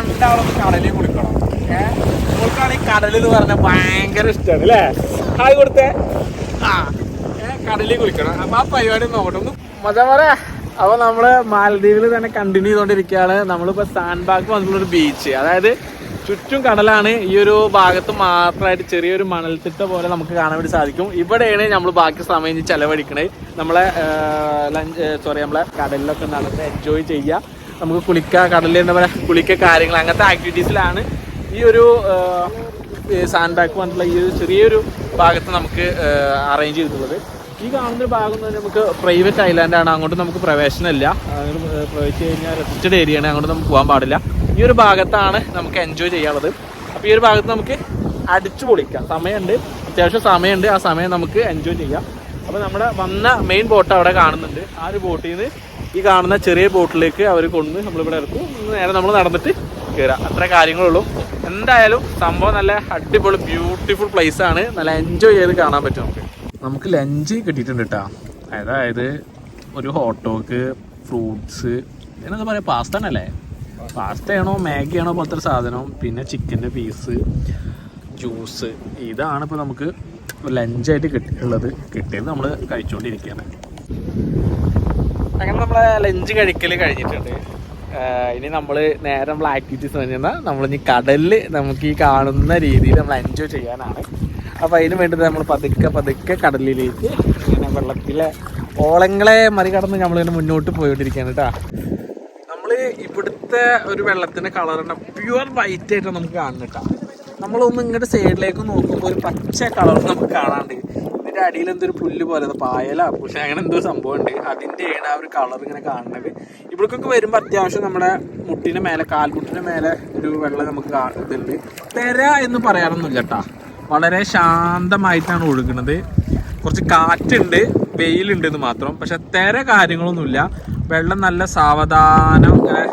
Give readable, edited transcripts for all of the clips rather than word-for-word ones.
രണ്ടാളും കടലിൽ കുളിക്കണം. നമ്മൾക്കാണെങ്കിൽ കടൽ എന്ന് പറഞ്ഞാൽ ഭയങ്കര ഇഷ്ടമാണ് അല്ലേ? ഹായ് കൊടുത്തേ. കടലിൽ കുളിക്കണം. അപ്പൊ ആ പരിപാടി നോക്കട്ടെ ഒന്ന് മജാ പറയാ. അപ്പൊ നമ്മള് മാലദ്വീപിൽ തന്നെ കണ്ടിന്യൂ ചെയ്തോണ്ടിരിക്കുകയാണ്. നമ്മളിപ്പോ സാൻഡ് ബാഗ് വന്നിട്ടുള്ളൊരു ബീച്ച്, അതായത് ചുറ്റും കടലാണ്. ഈ ഒരു ഭാഗത്ത് മാത്രമായിട്ട് ചെറിയൊരു മണൽത്തിട്ട പോലെ നമുക്ക് കാണാൻ വേണ്ടി സാധിക്കും. ഇവിടെയാണ് നമ്മൾ ബാക്കി സമയം ചെലവഴിക്കണേ. നമ്മളെ നമ്മളെ കടലിലൊക്കെ നടന്ന് എൻജോയ് ചെയ്യുക, നമുക്ക് കുളിക്കുക, കടലിൽ എന്താ പറയുക കുളിക്കുക, കാര്യങ്ങൾ അങ്ങനത്തെ ആക്ടിവിറ്റീസിലാണ് ഈ ഒരു സാൻഡ് ബാഗ് വന്നിട്ടുള്ള ഈ ഒരു ചെറിയൊരു ഭാഗത്ത് നമുക്ക് അറേഞ്ച് ചെയ്തിട്ടുള്ളത്. ഈ കാണുന്നൊരു ഭാഗം എന്ന് പറഞ്ഞാൽ നമുക്ക് പ്രൈവറ്റ് ഐലാൻഡാണ്. അങ്ങോട്ട് നമുക്ക് പ്രവേശനമില്ല. പ്രവേശിച്ച് കഴിഞ്ഞാൽ റെസ്ട്രിക്റ്റഡ് ഏരിയയാണ്, അങ്ങോട്ട് നമുക്ക് പോകാൻ പാടില്ല. ഈ ഒരു ഭാഗത്താണ് നമുക്ക് എൻജോയ് ചെയ്യാനുള്ളത്. അപ്പോൾ ഈ ഒരു ഭാഗത്ത് നമുക്ക് അടിച്ചു പൊളിക്കാം. സമയമുണ്ട്, അത്യാവശ്യം സമയമുണ്ട്. ആ സമയം നമുക്ക് എൻജോയ് ചെയ്യാം. അപ്പോൾ നമ്മുടെ വന്ന മെയിൻ ബോട്ട് അവിടെ കാണുന്നുണ്ട്. ആ ഒരു ബോട്ടിൽ നിന്ന് ഈ കാണുന്ന ചെറിയ ബോട്ടിലേക്ക് അവർ കൊണ്ട് നമ്മളിവിടെ ഇറക്കും. നേരെ നമ്മൾ നടന്നിട്ട് കയറാം. അത്ര കാര്യങ്ങളുള്ളൂ. എന്തായാലും സംഭവം നല്ല അടിപൊളി ബ്യൂട്ടിഫുൾ പ്ലേസ് ആണ്. നല്ല എൻജോയ് ചെയ്ത് കാണാൻ പറ്റും. നമുക്ക് ലഞ്ച് കിട്ടിയിട്ടുണ്ട് കേട്ടോ. അതായത് ഒരു ഹോട്ട് ഡോഗ്, ഫ്രൂട്ട്സ്, എന്താ പറയുക, പാസ്തയാണല്ലേ, പാസ്തയാണോ മാഗിയാണോ പോലത്തെ ഒരു സാധനം, പിന്നെ ചിക്കൻ്റെ പീസ്, ജ്യൂസ്. ഇതാണ് ഇപ്പോൾ നമുക്ക് ലഞ്ചായിട്ട് കിട്ടിയത് നമ്മൾ കഴിച്ചുകൊണ്ടിരിക്കുകയാണ്. അങ്ങനെ നമ്മളെ ലഞ്ച് കഴിക്കൽ കഴിഞ്ഞിട്ടുണ്ട്. ഇനി നമ്മൾ നേരെ നമ്മൾ ആക്ടിവിറ്റീസ് പറഞ്ഞാൽ നമ്മളിനി കടലിൽ നമുക്ക് ഈ കാണുന്ന രീതിയിൽ നമ്മൾ എൻജോയ് ചെയ്യാനാണ്. അപ്പോൾ അതിന് വേണ്ടിയിട്ട് നമ്മൾ പതുക്കെ കടലിലേക്ക് ഇങ്ങനെ വെള്ളത്തിലെ ഓളങ്ങളെ മറികടന്ന് നമ്മളിങ്ങനെ മുന്നോട്ട് പോയിക്കൊണ്ടിരിക്കുകയാണ് കേട്ടോ. നമ്മൾ ഇവിടുത്തെ ഒരു വെള്ളത്തിൻ്റെ കളറിൻ്റെ പ്യുവർ വൈറ്റ് ആയിട്ടാണ് നമുക്ക് കാണുന്നത് കേട്ടോ. നമ്മളൊന്ന് ഇങ്ങോട്ട് സൈഡിലേക്ക് നോക്കുമ്പോൾ ഒരു പച്ച കളർ നമുക്ക് കാണാണ്ട്, ഇതിൻ്റെ അടിയിൽ എന്തൊരു പുല്ല് പോലെ പായല പക്ഷെ അങ്ങനെ എന്തോ സംഭവം ഉണ്ട്, അതിൻ്റെയാണ് ആ ഒരു കളർ ഇങ്ങനെ കാണുന്നത്. ഇവിടേക്കൊക്കെ വരുമ്പോൾ അത്യാവശ്യം നമ്മുടെ മുട്ടിൻ്റെ മേലെ, കാൽമുട്ടിൻ്റെ മേലെ ഒരു വെള്ളം നമുക്ക് ഇതുണ്ട്. തെര എന്ന് പറയാറൊന്നുമില്ല കേട്ടോ, വളരെ ശാന്തമായിട്ടാണ് ഒഴുകുന്നത്. കുറച്ച് കാറ്റുണ്ട്, വെയിലുണ്ടെന്ന് മാത്രം, പക്ഷെ തെര കാര്യങ്ങളൊന്നുമില്ല. വെള്ളം നല്ല സാവധാനം ഇങ്ങനെ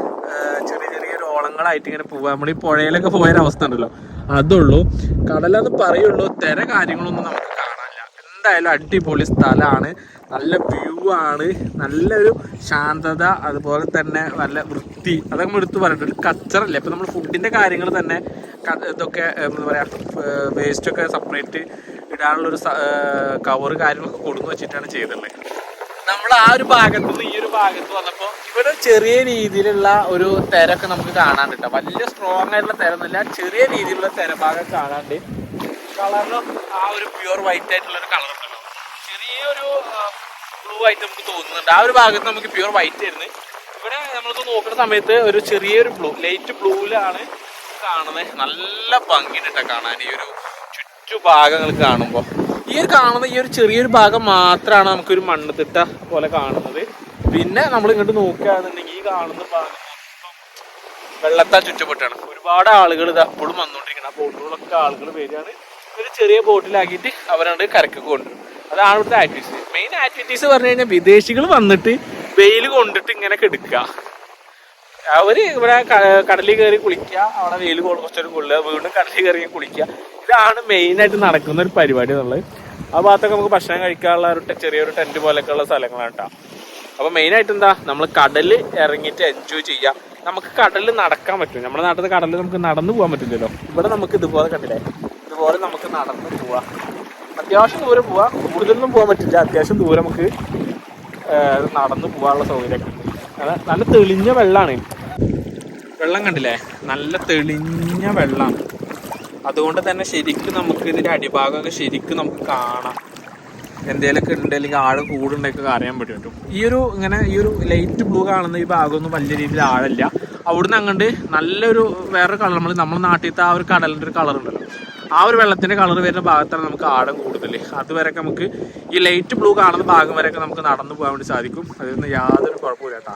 ചെറിയൊരു ഓളങ്ങളായിട്ട് ഇങ്ങനെ പോവുക. നമ്മൾ ഈ പുഴയിലൊക്കെ പോയൊരവസ്ഥ ഉണ്ടല്ലോ, അതുള്ളൂ. കടലെന്ന് പറയുള്ളൂ, തെര കാര്യങ്ങളൊന്നും നമുക്ക് കാണാനില്ല. എന്തായാലും അടിപൊളി സ്ഥലമാണ്, നല്ല വ്യൂ ആണ്, നല്ലൊരു ശാന്തത, അതുപോലെ തന്നെ നല്ല വൃത്തി. അതൊക്കെ നമ്മൾ എടുത്ത് പറഞ്ഞിട്ടുണ്ട്. കച്ചറല്ലേ, ഇപ്പം നമ്മൾ ഫുഡിൻ്റെ കാര്യങ്ങൾ തന്നെ ഇതൊക്കെ എന്താ പറയുക, വേസ്റ്റൊക്കെ സെപ്പറേറ്റ് ഇടാനുള്ളൊരു കവറ് കാര്യങ്ങളൊക്കെ കൊടുന്ന് വെച്ചിട്ടാണ് ചെയ്തിട്ടുള്ളത്. നമ്മൾ ആ ഒരു ഭാഗത്ത് നിന്ന് ഈ ഒരു ഭാഗത്ത് വന്നപ്പോൾ ഇവിടെ ചെറിയ രീതിയിലുള്ള ഒരു തിരക്ക് നമുക്ക് കാണാണ്ട് കേട്ടോ. വലിയ സ്ട്രോങ് ആയിട്ടുള്ള തിരന്നില്ല, ചെറിയ രീതിയിലുള്ള തിരഭാഗം കാണാണ്ട്. കളറിനും ആ ഒരു പ്യുവർ വൈറ്റ് ആയിട്ടുള്ളൊരു കളർ ഉണ്ടല്ലോ, ചെറിയൊരു ബ്ലൂ ആയിട്ട് നമുക്ക് തോന്നുന്നുണ്ട്. ആ ഒരു ഭാഗത്ത് നമുക്ക് പ്യുവർ വൈറ്റ് ആയിരുന്നു. ഇവിടെ നമ്മൾക്ക് നോക്കുന്ന സമയത്ത് ഒരു ചെറിയൊരു ബ്ലൂ, ലൈറ്റ് ബ്ലൂവിലാണ് കാണുന്നത്. നല്ല ഭംഗിയുണ്ട് കാണാൻ ഈ ഒരു ചുറ്റുഭാഗങ്ങൾ കാണുമ്പോൾ. ഈ ഒരു കാണുന്ന ഈ ഒരു ചെറിയൊരു ഭാഗം മാത്രമാണ് നമുക്കൊരു മണ്ണുതിട്ട പോലെ കാണുന്നത്. പിന്നെ നമ്മൾ ഇങ്ങോട്ട് നോക്കുകയാണെന്നുണ്ടെങ്കിൽ ഈ കാണുന്ന ഭാഗം വെള്ളത്താൽ ചുറ്റപ്പെട്ടാണ്. ഒരുപാട് ആളുകൾ ഇത് അപ്പോഴും വന്നുകൊണ്ടിരിക്കണം. ആ ബോട്ടുകളൊക്കെ ആളുകൾ വരികയാണ്, ഒരു ചെറിയ ബോട്ടിലാക്കിയിട്ട് അവരണ്ട് കരക്ക് കൊണ്ടുവരും. അതാണ് ഇവിടുത്തെ ആക്ടിവിറ്റീസ്. മെയിൻ ആക്ടിവിറ്റീസ് പറഞ്ഞു കഴിഞ്ഞാൽ വിദേശികൾ വന്നിട്ട് വെയിൽ കൊണ്ടിട്ട് ഇങ്ങനെ കെടുക്കുക. അവർ ഇവിടെ കടലിൽ കയറി കുളിക്കുക, അവിടെ വെയിൽ കുറച്ചൊരു കൊള്ളുക, വീണ്ടും കടലിൽ കയറി കുളിക്കുക. ഇതാണ് മെയിനായിട്ട് നടക്കുന്ന ഒരു പരിപാടി എന്നുള്ളത്. ആ ഭാഗത്തൊക്കെ നമുക്ക് ഭക്ഷണം കഴിക്കാനുള്ള ഒരു ചെറിയൊരു ടെൻറ്റ് പോലെയൊക്കെ ഉള്ള സ്ഥലങ്ങളാണ് കേട്ടോ. അപ്പോൾ മെയിനായിട്ട് എന്താ, നമ്മൾ കടലിൽ ഇറങ്ങിയിട്ട് എൻജോയ് ചെയ്യുക. നമുക്ക് കടലിൽ നടക്കാൻ പറ്റും. നമ്മുടെ നാട്ടിൽ കടലിൽ നമുക്ക് നടന്നു പോകാൻ പറ്റില്ലല്ലോ. ഇവിടെ നമുക്ക് ഇതുപോലെ കണ്ടില്ലേ, ഇതുപോലെ നമുക്ക് നടന്ന് പോവാം. അത്യാവശ്യം ദൂരം പോവാം, കൂടുതലൊന്നും പോകാൻ പറ്റില്ല. അത്യാവശ്യം ദൂരം നമുക്ക് നടന്നു പോകാനുള്ള സൗകര്യമൊക്കെ ഉണ്ട്. നല്ല തെളിഞ്ഞ വെള്ളമാണ്. വെള്ളം കണ്ടില്ലേ, നല്ല തെളിഞ്ഞ വെള്ളം. അതുകൊണ്ട് തന്നെ ശരിക്കും നമുക്ക് ഇതിൻ്റെ അടിഭാഗമൊക്കെ ശരിക്കും നമുക്ക് കാണാം. എന്തെങ്കിലുമൊക്കെ ഉണ്ട്, അല്ലെങ്കിൽ ആഴം കൂടുണ്ടെങ്കിൽ അറിയാൻ പറ്റും. ഈ ഒരു ലൈറ്റ് ബ്ലൂ കാണുന്ന ഈ ഭാഗമൊന്നും വലിയ രീതിയിൽ ആഴമില്ല. അവിടുന്ന് അങ്ങോട്ട് നല്ലൊരു വേറൊരു കളർ, നമ്മുടെ നാട്ടിലത്തെ ആ ഒരു കടലിൻ്റെ ഒരു കളർ ഉണ്ടല്ലോ, ആ ഒരു വെള്ളത്തിൻ്റെ കളർ വരുന്ന ഭാഗത്താണ് നമുക്ക് ആഴം കൂടുതൽ. അതുവരെയൊക്കെ നമുക്ക് ഈ ലൈറ്റ് ബ്ലൂ കാണുന്ന ഭാഗം വരെയൊക്കെ നമുക്ക് നടന്നു പോകാൻ വേണ്ടി സാധിക്കും. അതിൽ യാതൊരു കുഴപ്പമില്ല കേട്ടോ.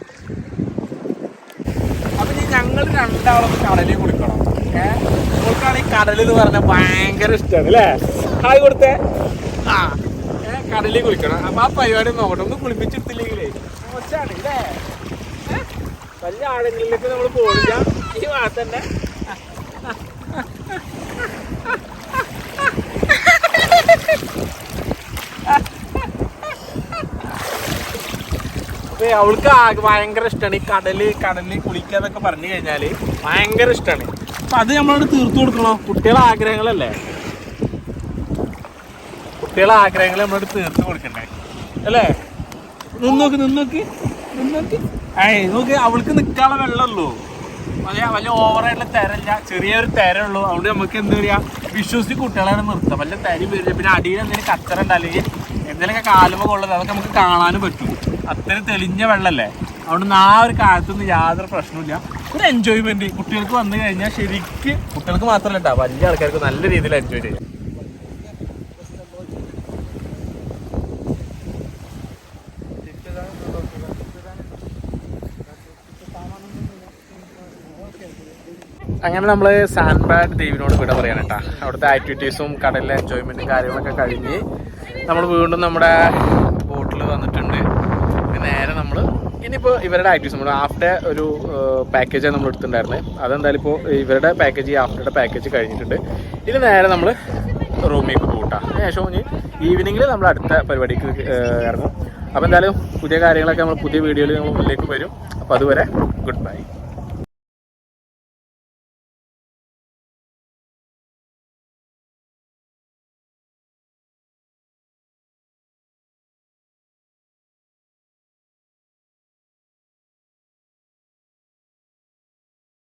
അപ്പം ഞങ്ങൾ രണ്ടാളും കടലിൽ കുളിക്കണം. നമ്മൾക്കാണ് ഈ കടൽ എന്ന് പറഞ്ഞാൽ ഭയങ്കര ഇഷ്ടമാണ് അല്ലേ? ഹായ് കൊടുത്തേ. കടലിൽ കുളിക്കണം. അപ്പം ആ പരിപാടി നോക്കട്ടെ, ഒന്ന് കുളിപ്പിച്ചെടുത്തില്ലെങ്കിലേ മോശമാണ് ഇല്ലേ? വലിയ ആഴങ്ങളിലേക്ക് നമ്മൾ പോകില്ല. ഈ ഭാഗത്ത് തന്നെ അപ്പൊ അവൾക്ക് ഭയങ്കര ഇഷ്ടമാണ് ഈ കടലിൽ കുളിക്കാന്നൊക്കെ പറഞ്ഞു കഴിഞ്ഞാല് ഭയങ്കര ഇഷ്ടമാണ്. അപ്പൊ അത് നമ്മളോട് തീർത്തു കൊടുക്കണോ? കുട്ടികളെ ആഗ്രഹങ്ങളല്ലേ, കുട്ടികളെ ആഗ്രഹങ്ങൾ നമ്മളോട് തീർത്തു കൊടുക്കണ്ടേ അല്ലേ? നിന്നോക്ക് നോക്ക്, അവൾക്ക് നിൽക്കാനുള്ള വെള്ളമുള്ളൂ, വലിയ ഓവറായിട്ടുള്ള തിരല്ല, ചെറിയൊരു തിരയുള്ളൂ. അതുകൊണ്ട് നമുക്ക് എന്താ പറയാ, വിശ്വസിച്ച് കുട്ടികളെ നിർത്താം. വല്ല തരി വരില്ല. പിന്നെ അടിയിൽ എന്തെങ്കിലും കച്ചറ ഉണ്ടല്ലെങ്കിൽ എന്തെങ്കിലുമൊക്കെ കാലുമ കൊള്ളത് അതൊക്കെ നമുക്ക് കാണാനും പറ്റും. അത്രയും തെളിഞ്ഞ വെള്ളമല്ലേ. അതുകൊണ്ട് ആ ഒരു കാലത്തൊന്നും യാതൊരു പ്രശ്നമില്ല. ഒരു എൻജോയ്മെന്റ് കുട്ടികൾക്ക് വന്നു കഴിഞ്ഞാൽ ശരിക്ക് കുട്ടികൾക്ക് മാത്രമല്ല കേട്ടോ, വലിയ ആൾക്കാർക്ക് നല്ല രീതിയിൽ എൻജോയ് ചെയ്യാം. അങ്ങനെ നമ്മൾ സാൻഡ്ബാഡ് ദ്വീപിനോട് വിട പറയാൻ കേട്ടോ. അവിടുത്തെ ആക്ടിവിറ്റീസും കടലിലെ എൻജോയ്മെൻറ്റും കാര്യങ്ങളൊക്കെ കഴിഞ്ഞ് നമ്മൾ വീണ്ടും നമ്മുടെ ബോട്ടിൽ വന്നിട്ടുണ്ട്. നേരെ നമ്മൾ ഇനിയിപ്പോൾ ഇവരുടെ ആക്ടിവിറ്റീസ് നമ്മൾ ആഫ്റ്റർ ഒരു പാക്കേജാണ് നമ്മൾ എടുത്തിട്ടുണ്ടായിരുന്നത്. അതെന്തായാലും ഇപ്പോൾ ഇവരുടെ പാക്കേജ് ഈ ആഫ്റ്ററുടെ പാക്കേജ് കഴിഞ്ഞിട്ടുണ്ട്. ഇനി നേരെ നമ്മൾ റൂമിലേക്ക് പോകട്ടാം. ശേഷം ഇനി ഈവനിങ്ങിൽ നമ്മൾ അടുത്ത പരിപാടിക്ക് ഇറങ്ങും. അപ്പോൾ എന്തായാലും പുതിയ കാര്യങ്ങളൊക്കെ നമ്മൾ പുതിയ വീഡിയോയിൽ നമ്മൾ മുന്നിലേക്ക് വരും. അപ്പോൾ അതുവരെ ഗുഡ് ബൈ.